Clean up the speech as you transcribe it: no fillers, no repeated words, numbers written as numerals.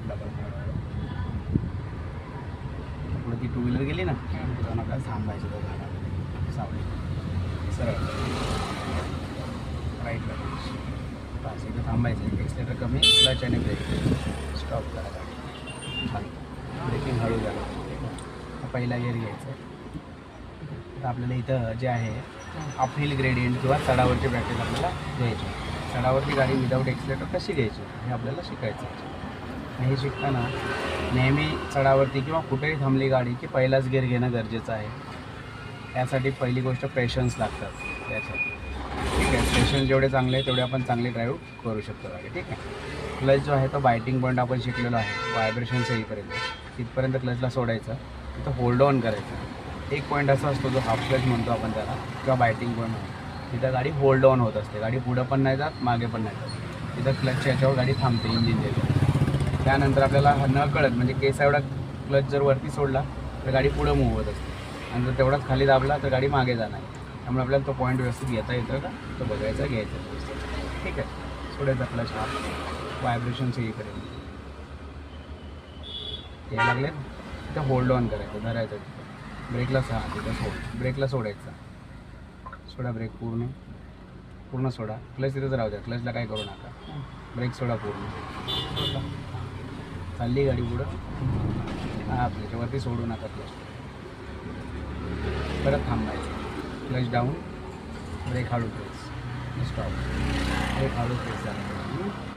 double पुढे ती two wheeler गेली ना तेव्हा नका थांबायचं त्या झाडामध्ये सावली सरळ राईटला पाच इथं थांबायचं एक्सलेटर कमी क्लच आणि ब्रेक स्टॉप करा गाडी खाली ब्रेकिंग हळू झालं पहिला गिअर घ्यायचा तर आपल्याला इथं जे आहे अपहिल ग्रेडियंट किंवा चढावरची प्रॅक्टिस आपल्याला घ्यायची चढावरची गाडी विदाऊट एक्सलेटर कशी घ्यायची हे आपल्याला शिकायचं आहे हे शिकताना नेहमी चढावरती किंवा कुठेही थांबली गाडी की पहिलाच गिअर घेणं गरजेचं आहे यासाठी पहिली गोष्ट पेशन्स लागतात यासाठी ठीक आहे पेशन्स जेवढे चांगले आहे तेवढे आपण चांगली ड्राईव्ह करू शकतो गाडी ठीक आहे क्लच जो आहे तो बायटिंग पॉईंट आपण शिकलेलो आहे व्हायब्रेशन्स येईपर्यंत तिथपर्यंत क्लचला सोडायचं तिथं होल्ड ऑन करायचं एक पॉईंट असा असतो जो हाफ क्लच म्हणतो आपण त्याला किंवा बायटिंग पॉईंट म्हणतो तिथं गाडी होल्ड ऑन होत असते गाडी पुढं पण नाही जात मागे पण नाही जात तिथं क्लचच्या याच्यावर गाडी थांबते इंजिन देते त्यानंतर आपल्याला न कळत म्हणजे केसा एवढा क्लच जर वरती सोडला तर गाडी पुढं मूव्ह होत असते आणि जर तेवढाच खाली दाबला तर गाडी मागे जाणार त्यामुळे आपल्याला तो पॉईंट व्यवस्थित घेता येतं का तो बघायचा घ्यायचा ठीक आहे सोडायचा क्लच हा व्हायब्रेशन्स येईपर्यंत यायला लागले तिथं होल्ड ऑन करायचं धरायचं तिथं ब्रेकला तिथं ब्रेकला सोडायचा सोडा ब्रेक पूर्ण सोडा क्लच तिथंच राहू द्या क्लचला काय करू नका ब्रेक सोडा पूर्ण चालली गाडी पुढं हां त्याच्यावरती सोडू नका क्लच परत थांबायचं क्लच डाऊन ब्रेक हळू प्रेस स्टॉप ब्रेक हळू प्रेस झाला